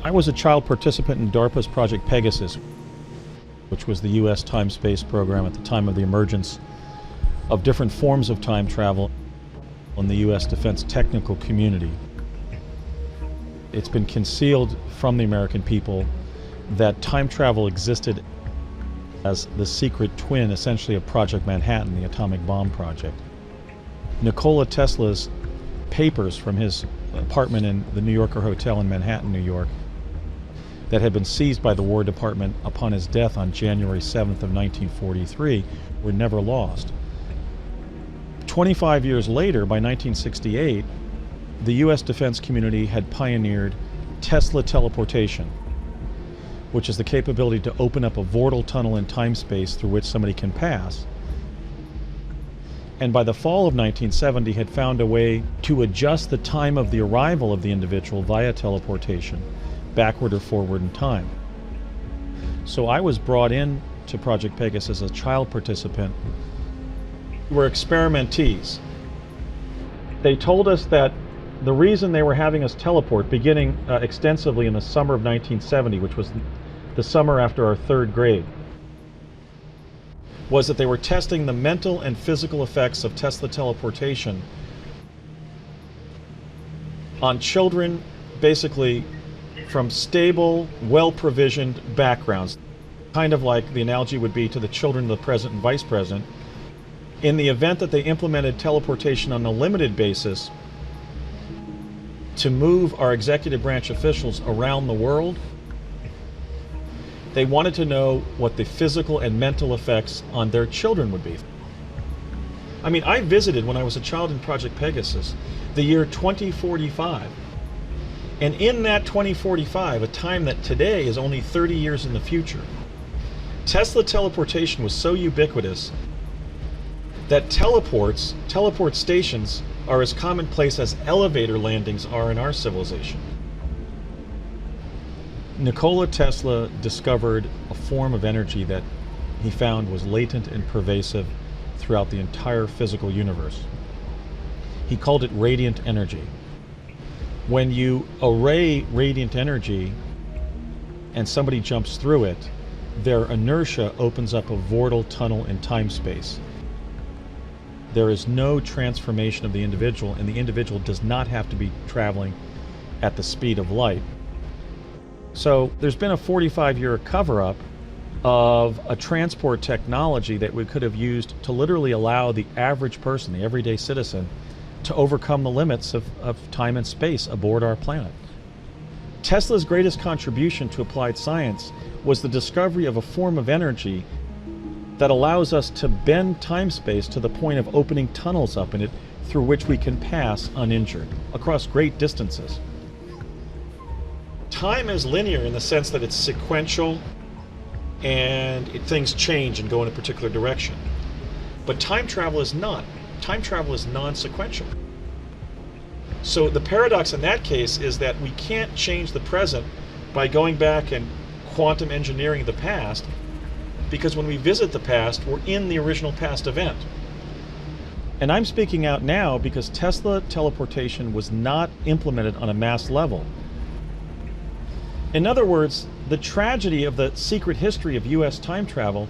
I was a child participant in DARPA's Project Pegasus, which was the U.S. time-space program at the time of the emergence of different forms of time travel in the U.S. defense technical community. It's been concealed from the American people that time travel existed as the secret twin, essentially, of Project Manhattan, the atomic bomb project. Nikola Tesla's papers from his apartment in the New Yorker Hotel in Manhattan, New York, that had been seized by the War Department upon his death on January 7th of 1943 were never lost. 25 years later, by 1968, the U.S. defense community had pioneered Tesla teleportation, which is the capability to open up a vortal tunnel in time-space through which somebody can pass. And by the fall of 1970 had found a way to adjust the time of the arrival of the individual via teleportation, backward or forward in time. So I was brought in to Project Pegasus as a child participant. We were experimentees. They told us that the reason they were having us teleport, beginning extensively in the summer of 1970, which was the summer after our third grade, was that they were testing the mental and physical effects of Tesla teleportation on children, basically from stable, well-provisioned backgrounds. Kind of like the analogy would be to the children of the president and vice president. In the event that they implemented teleportation on a limited basis to move our executive branch officials around the world, they wanted to know what the physical and mental effects on their children would be. I mean, I visited, when I was a child in Project Pegasus, the year 2045. And in that 2045, a time that today is only 30 years in the future, Tesla teleportation was so ubiquitous that teleport stations are as commonplace as elevator landings are in our civilization. Nikola Tesla discovered a form of energy that he found was latent and pervasive throughout the entire physical universe. He called it radiant energy. When you array radiant energy and somebody jumps through it, their inertia opens up a vortal tunnel in time-space. There is no transformation of the individual, and the individual does not have to be traveling at the speed of light. So there's been a 45-year cover-up of a transport technology that we could have used to literally allow the average person, the everyday citizen, to overcome the limits of time and space aboard our planet. Tesla's greatest contribution to applied science was the discovery of a form of energy that allows us to bend time-space to the point of opening tunnels up in it through which we can pass uninjured across great distances. Time is linear in the sense that it's sequential and things change and go in a particular direction. But time travel is not. Time travel is non-sequential. So the paradox in that case is that we can't change the present by going back and quantum engineering the past, because when we visit the past, we're in the original past event. And I'm speaking out now because Tesla teleportation was not implemented on a mass level. In other words, the tragedy of the secret history of US time travel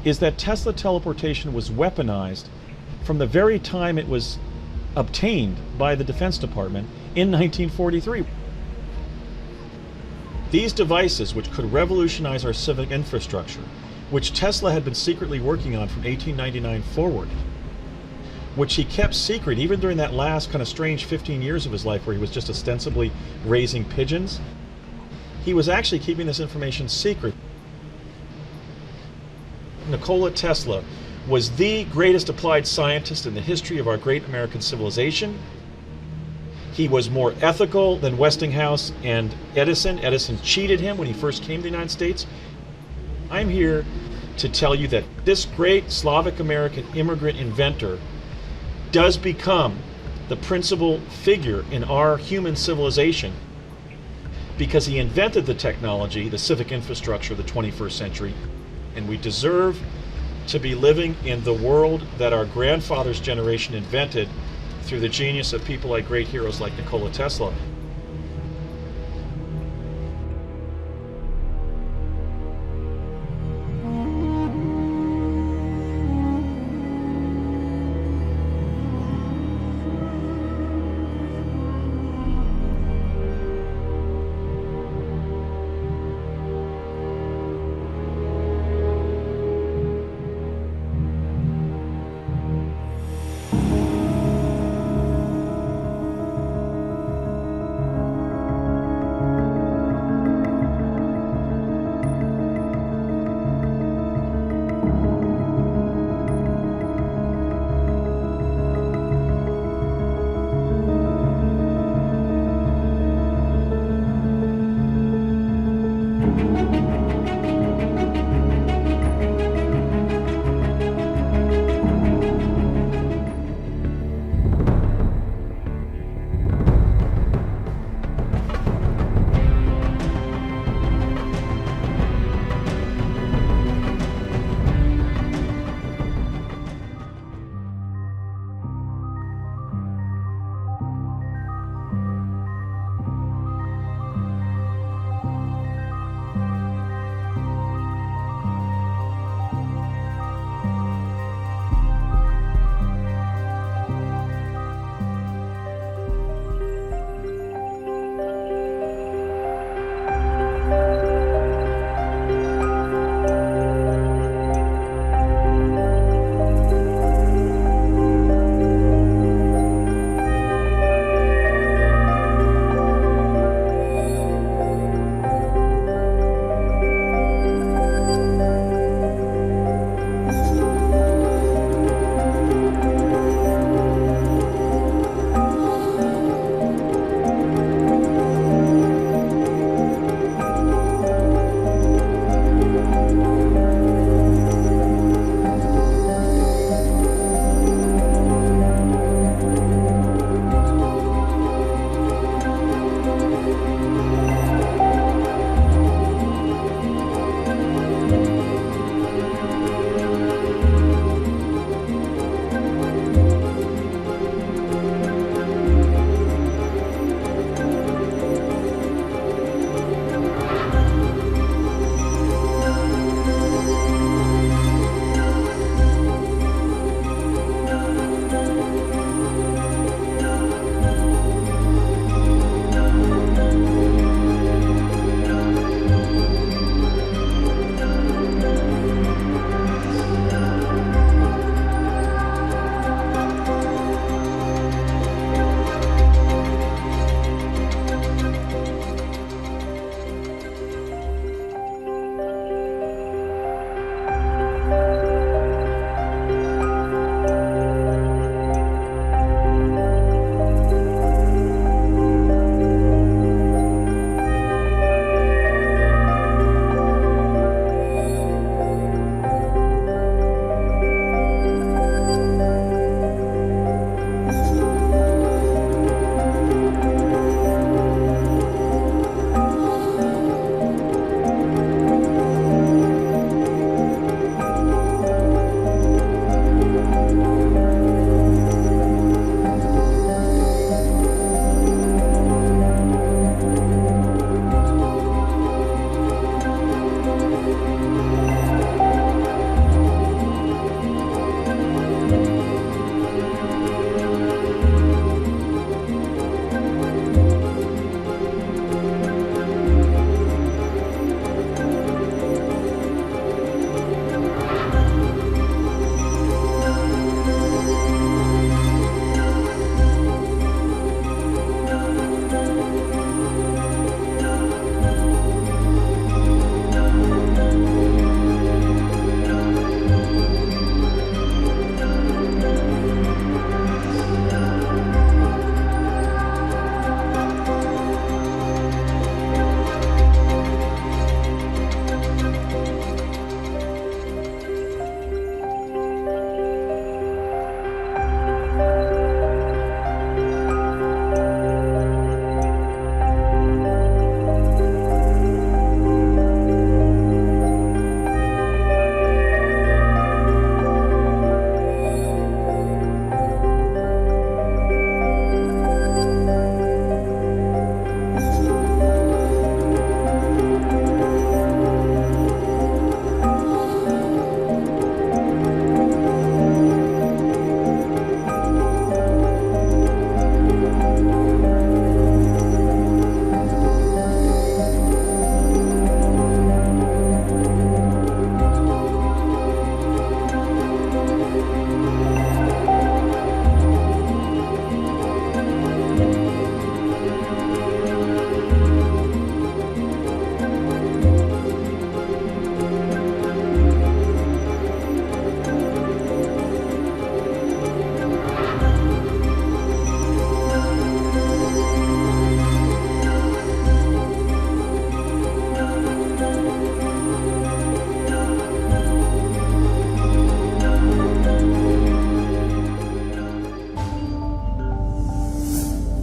is that Tesla teleportation was weaponized from the very time it was obtained by the Defense Department in 1943. These devices, which could revolutionize our civic infrastructure, which Tesla had been secretly working on from 1899 forward, which he kept secret even during that last kind of strange 15 years of his life where he was just ostensibly raising pigeons, he was actually keeping this information secret. Nikola Tesla was the greatest applied scientist in the history of our great American civilization. He was more ethical than Westinghouse and Edison. Edison cheated him when he first came to the United States. I'm here to tell you that this great Slavic American immigrant inventor does become the principal figure in our human civilization because he invented the technology, the civic infrastructure of the 21st century, and we deserve to be living in the world that our grandfather's generation invented through the genius of people like great heroes like Nikola Tesla.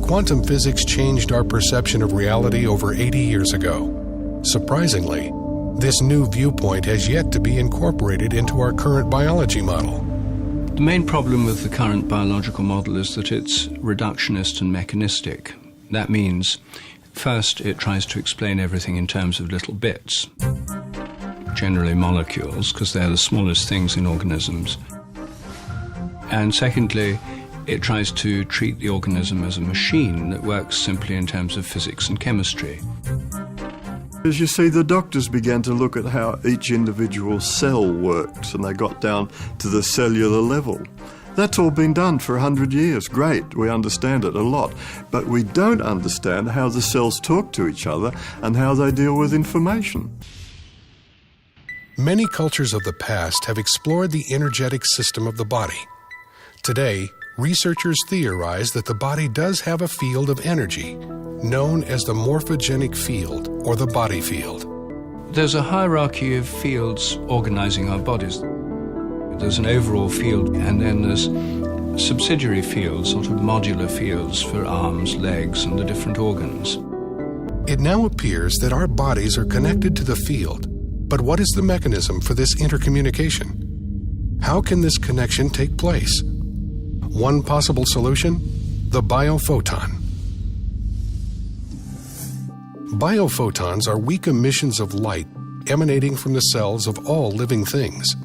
quantum physics changed our perception of reality over 80 years ago. Surprisingly, this new viewpoint has yet to be incorporated into our current biology model. The main problem with the current biological model is that it's reductionist and mechanistic. That means, first, it tries to explain everything in terms of little bits, generally molecules, because they're the smallest things in organisms. And secondly, it tries to treat the organism as a machine that works simply in terms of physics and chemistry. As you see, the doctors began to look at how each individual cell works, and they got down to the cellular level. That's all been done for 100 years. Great, we understand it a lot. But we don't understand how the cells talk to each other and how they deal with information. Many cultures of the past have explored the energetic system of the body. Today, researchers theorize that the body does have a field of energy, known as the morphogenic field, or the body field. There's a hierarchy of fields organizing our bodies. There's an overall field, and then there's subsidiary fields, sort of modular fields for arms, legs, and the different organs. It now appears that our bodies are connected to the field, but what is the mechanism for this intercommunication? How can this connection take place? One possible solution? The biophoton. Biophotons are weak emissions of light emanating from the cells of all living things.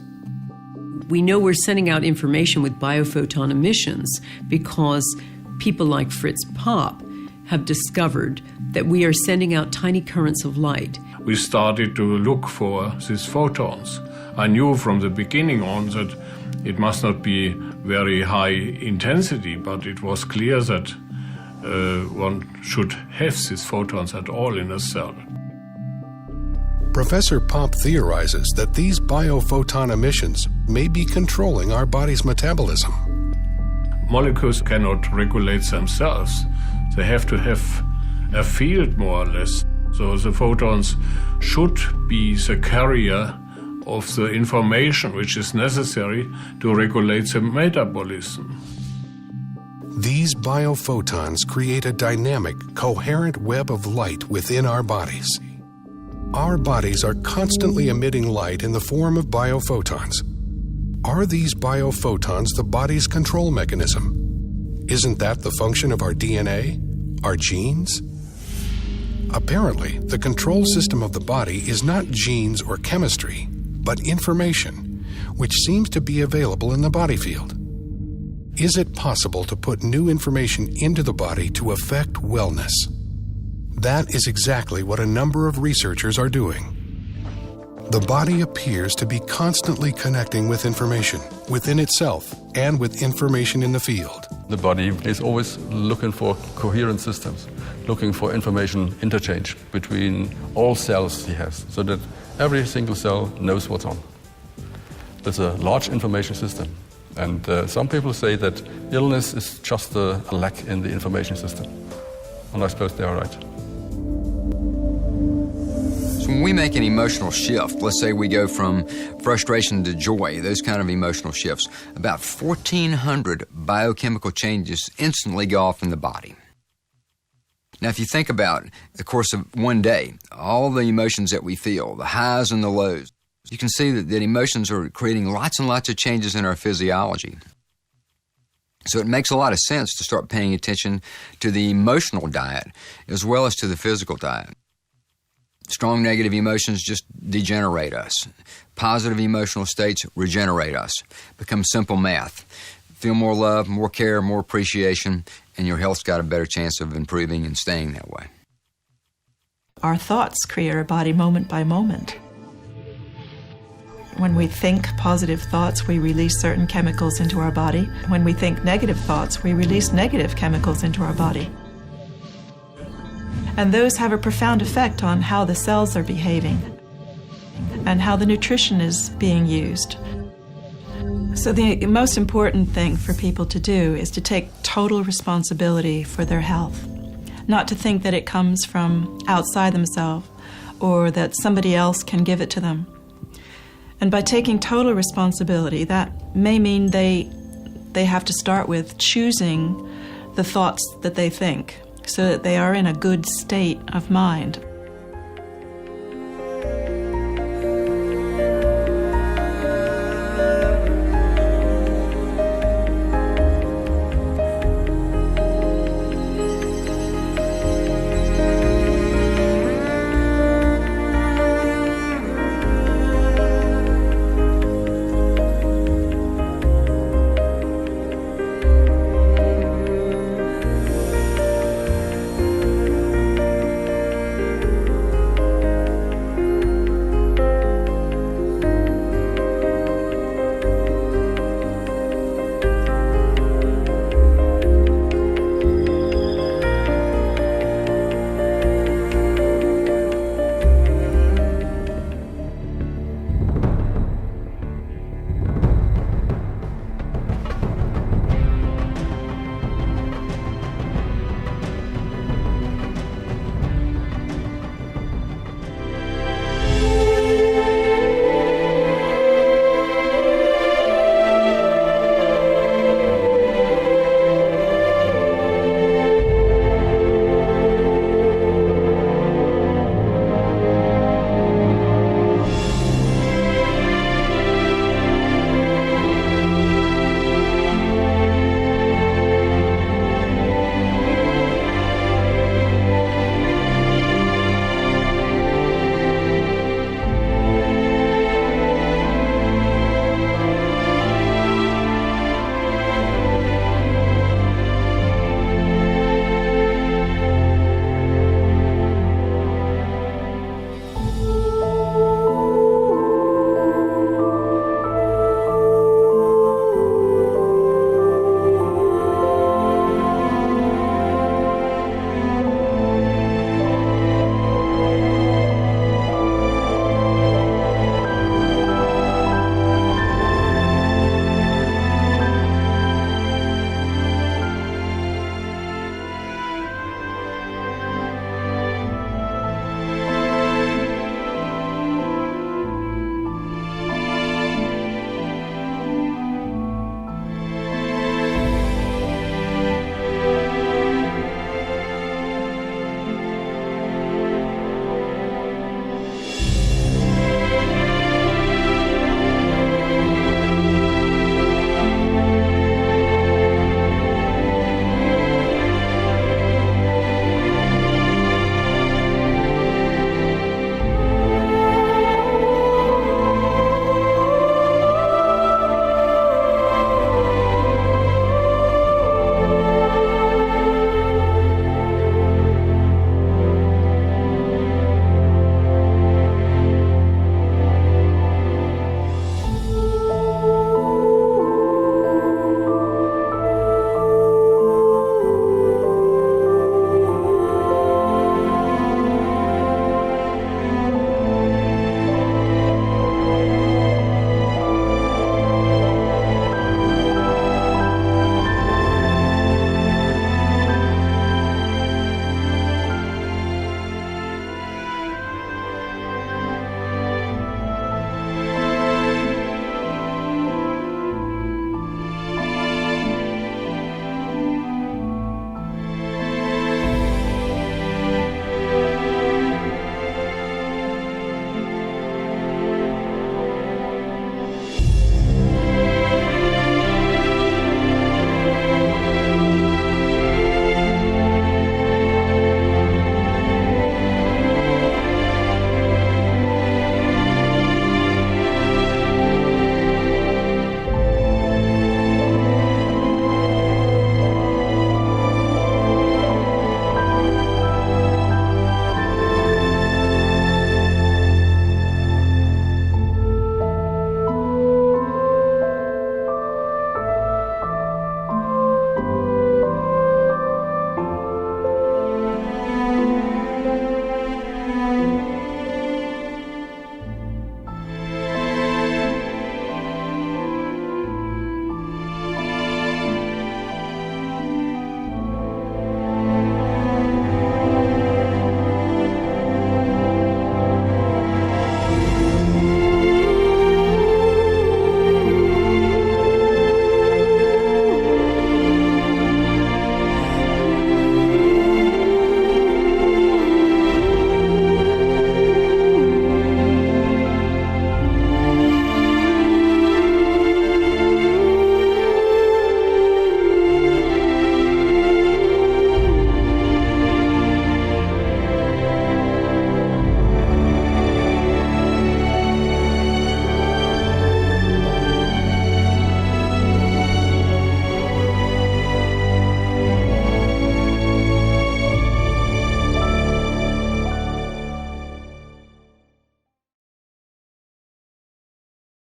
We know we're sending out information with biophoton emissions because people like Fritz Popp have discovered that we are sending out tiny currents of light. We started to look for these photons. I knew from the beginning on that it must not be very high intensity, but it was clear that one should have these photons at all in a cell. Professor Popp theorizes that these biophoton emissions may be controlling our body's metabolism. Molecules cannot regulate themselves. They have to have a field, more or less. So the photons should be the carrier of the information which is necessary to regulate the metabolism. These biophotons create a dynamic, coherent web of light within our bodies. Our bodies are constantly emitting light in the form of biophotons. Are these biophotons the body's control mechanism? Isn't that the function of our DNA, our genes? Apparently, the control system of the body is not genes or chemistry, but information, which seems to be available in the body field. Is it possible to put new information into the body to affect wellness? That is exactly what a number of researchers are doing. The body appears to be constantly connecting with information within itself and with information in the field. The body is always looking for coherent systems, looking for information interchange between all cells he has, so that every single cell knows what's on. There's a large information system, and some people say that illness is just a lack in the information system, and I suppose they are right. When we make an emotional shift, let's say we go from frustration to joy, those kind of emotional shifts, about 1,400 biochemical changes instantly go off in the body. Now, if you think about the course of one day, all the emotions that we feel, the highs and the lows, you can see that emotions are creating lots and lots of changes in our physiology. So it makes a lot of sense to start paying attention to the emotional diet as well as to the physical diet. Strong negative emotions just degenerate us. Positive emotional states regenerate us. Become simple math. Feel more love, more care, more appreciation, and your health's got a better chance of improving and staying that way. Our thoughts create our body moment by moment. When we think positive thoughts, we release certain chemicals into our body. When we think negative thoughts, we release negative chemicals into our body. And those have a profound effect on how the cells are behaving and how the nutrition is being used. So the most important thing for people to do is to take total responsibility for their health, not to think that it comes from outside themselves or that somebody else can give it to them. And by taking total responsibility, that may mean they have to start with choosing the thoughts that they think, so that they are in a good state of mind.